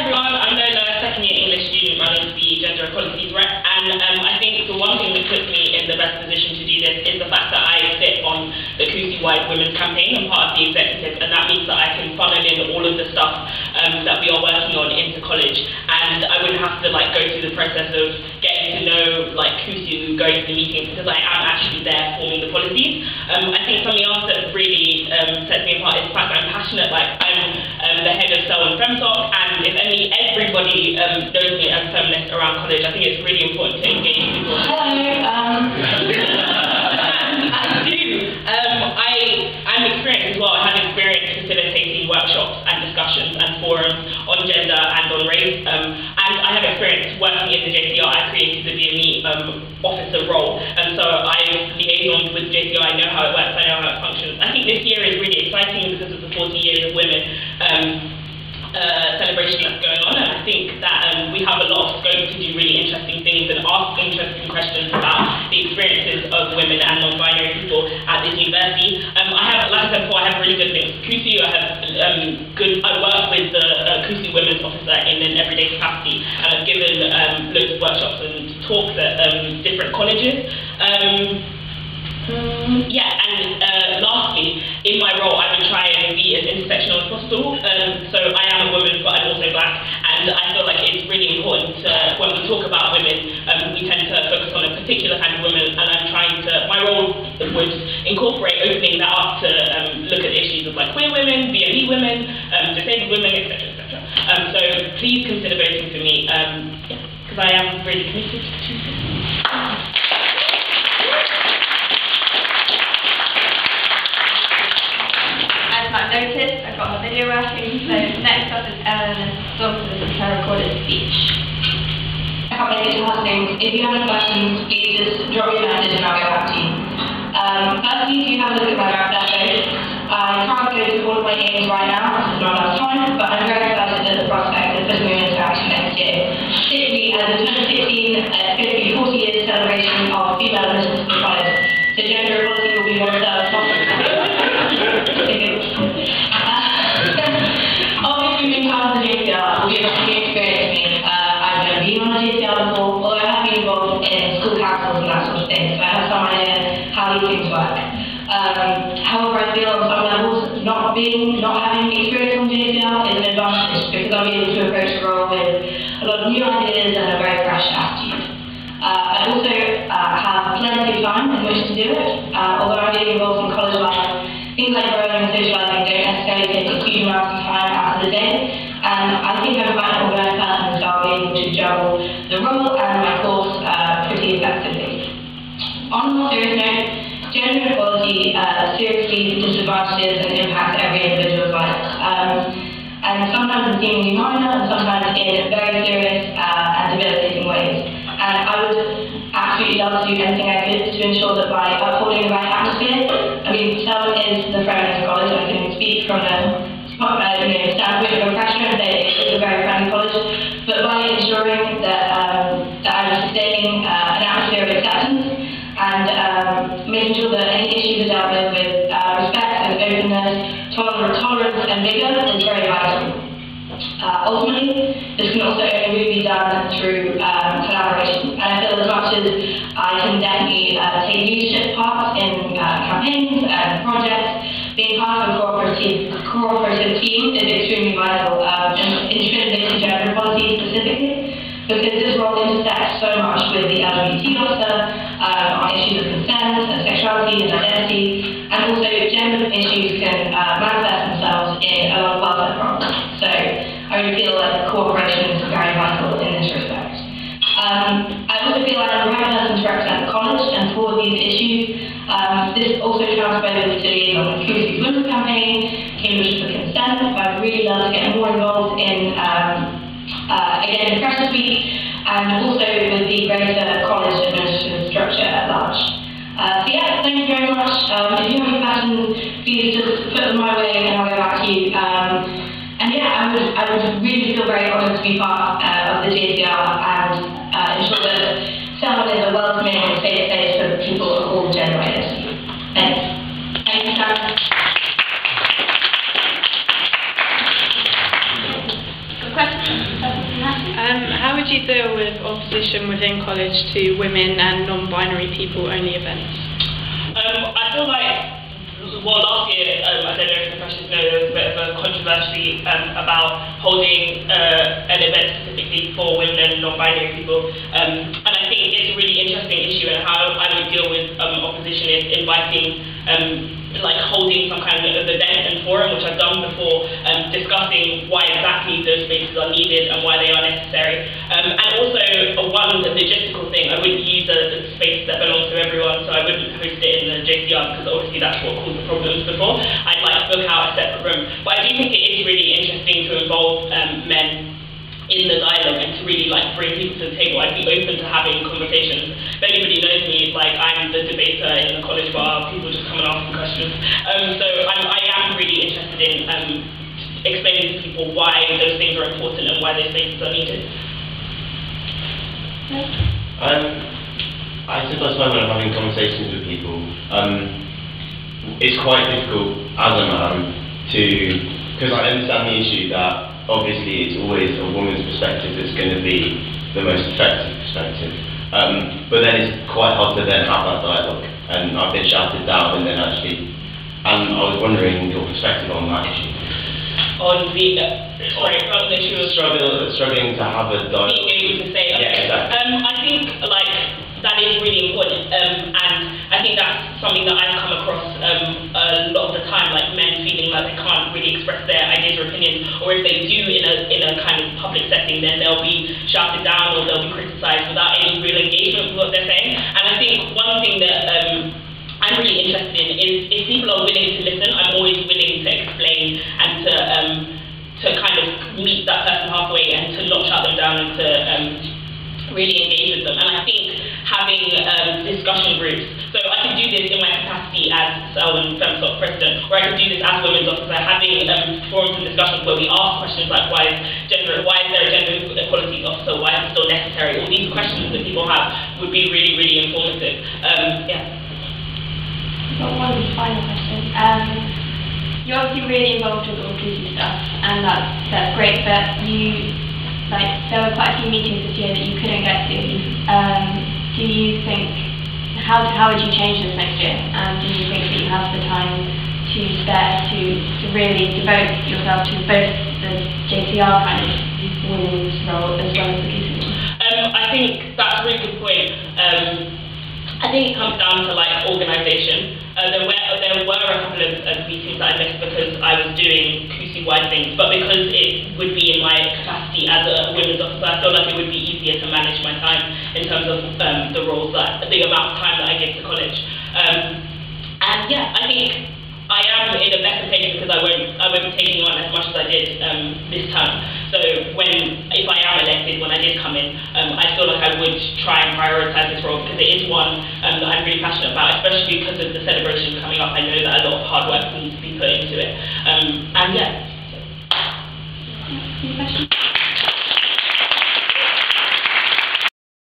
everyone, I'm Lola, second year English student running the Gender Equalities Rep, and I think the one thing that puts me in the best position to do this is the fact that I sit on the Cousy-wide Women's Campaign. I'm part of the executive, and that means that I can funnel in all of the stuff that we are working on into college, and I wouldn't have to go through the process of getting to know Cousy, going to the meetings, because I am actually there forming the policies. I think something else that really sets me apart is the fact that I'm passionate. I'm the head of Cell and FemTalk, and if everybody knows me as feminist around college, I think it's really important to engage people. Hello. I'm experienced as well. I have experience facilitating workshops and discussions and forums on gender and on race, and I have experience working in the JCR. I created the DME officer role, and so I've liaisoned with JCR. I know how it works, I know how it functions. I think this year is really exciting because of the 40 years of women celebration that's going on, and I think that we have a lot of scope to do really interesting things and ask interesting questions about the experiences of women and non-binary people at this university. Like I said before, I have really good links to Cousy. I work with the Cousy Women's Officer in an everyday capacity, and I've given loads of workshops and talks at different colleges. Lastly, in my role, I would try and be as intersectional as possible. So I am a woman, but I'm also black, and I feel like it's really important when we talk about women, we tend to focus on a particular kind of woman, and I'm trying to, my role would incorporate opening that up to look at issues of queer women, BME women, disabled women, etc., etc. So please consider voting for me, because I am really committed to this. I've noticed, I've got my video working, so next up is Eleanor Thompson with her recorded speech. How many to Hustings? If you have any questions, please just drop me a message and I'll get back to you. Firstly, if you have a look at my draft episode, I can't go through all of my names right now, this is not enough time, but I'm very excited at the prospect of putting them into action next year. Particularly as in 2016, it's going to be 40 years celebration of female admissions to college, so gender equality will be one of the topics. Obviously, being part of the JCR will be a new experience for me. I've never been on a JCR before, although I have been involved in school councils and that sort of thing, so I have some idea how these things work. However, I feel on some levels, not having experience on JCR is an advantage, because I'll be able to approach the role with a lot of new ideas and a very fresh attitude. I also have plenty of time in which to do it, although I'm getting involved in college life. Things like growing and socialising don't necessarily take a huge amount of time out of the day, and I think I'm quite an organised person, so I'll be able to juggle the role and my course pretty effectively. On a more serious note, gender inequality seriously disadvantages and impacts every individual's life, and sometimes in seemingly minor and sometimes in very serious and debilitating ways. And I would absolutely love to do anything I could to ensure that by upholding the right atmosphere, I mean, Cell is the feminist college, I can speak from the standpoint of a freshman, that it is a very friendly college, but by ensuring that I'm sustaining an atmosphere of acceptance and making sure that any issues are dealt with respect and openness, tolerance and vigour is very vital. Ultimately, this can also only be done through collaboration, and I feel as much as I can definitely take leadership parts in campaigns and projects, being part of a cooperative team is extremely vital, intrinsic to gender equality specifically, because this role intersects so much with the LGBT officer on issues of consent and sexuality and identity, and also gender issues can manifest themselves in a lot of welfare problems. So I really feel like cooperation is very vital in this respect. I also feel like I'm the right person to represent the college and for these issues. This also transposes to liaison with Cousy's Women's Campaign, Cambridge for Consent. I'd really love to get more involved in again, Freshers Week, and also with the greater college administrative structure at large. So yeah, thank you very much. If you have any questions, please just put them my way and I'll get back to you. And yeah, I would really feel very honoured to be part of the JCR and ensure that Cell is a welcoming and safe space for people of all gender identities. Thanks. Thank you, Sam. How would you deal with opposition within college to women and non-binary people only events? I feel like, well, last year, I don't know if the freshers know, there was a bit of a controversy about holding an event specifically for women and non-binary people. And I think it's a really interesting issue, and how I would deal with opposition is inviting, like holding some kind of event and forum, which I've done before, discussing why exactly those spaces are needed and why they are necessary. And also, one logistical thing, I wouldn't use a space that belongs to everyone, so I wouldn't host it in the JCR, because obviously that's what caused the problems before. I'd like to book out a separate room. But I do think it is really interesting to involve men in the dialogue and to really like bring people to the table. I'd be open to having conversations. If anybody knows me, like I'm the debater in the college bar, people just come and ask me questions. So I am really interested in explaining to people why those things are important and why those spaces are needed. I sometimes find when I'm having conversations with people, it's quite difficult as a man to, because I understand the issue that obviously it's always a woman's perspective that's going to be the most effective perspective. But then it's quite hard to then have that dialogue, and I've been shouted down and then actually, and I was wondering your perspective on that issue. On the, on the issue of struggling to have a dialogue. Being able to say, okay. Yeah, exactly. I think like that is really important, and I think that's something that I've come across a lot of the time, like men feeling like they can't really express their ideas or opinions, or if they do in a kind of public setting, then they'll be shouted down or they'll be criticised without any real engagement with what they're saying. And I think one thing that I'm really interested in is if people are willing to listen, I'm always willing to explain and to kind of meet that person halfway and to not shut them down and to really engage with them. And I think having discussion groups, so I could do this in my capacity as Selwyn FemSoc president, or I could do this as a women's officer, having forums and discussions where we ask questions like why is there a gender equality officer, why is it still necessary? All these questions that people have would be really, really informative. Yeah. I've got one final question. You're obviously really involved with all Kusi stuff, and that's great, but there were quite a few meetings this year that you couldn't get to. Do you think, how would you change this next year? And do you think that you have the time to spare to really devote yourself to both the JCR kind of women's role as well as the Kusi one? I think that's a really good point. I think it comes down to like organisation. There were a couple of meetings that I missed because I was doing Kusi-wide things, but because it would be in my capacity as a women's officer, I feel like it would be easier to manage my time in terms of the roles the amount of time that I give to college. And yeah, I think I am in a better place because I won't be taking on as much as I did this term. So if I am elected, when I did come in, I feel like I would try and prioritise this role because it is one that I'm really passionate about, especially because of the celebration coming up. I know that a lot of hard work needs to be put into it. And yeah. Any questions?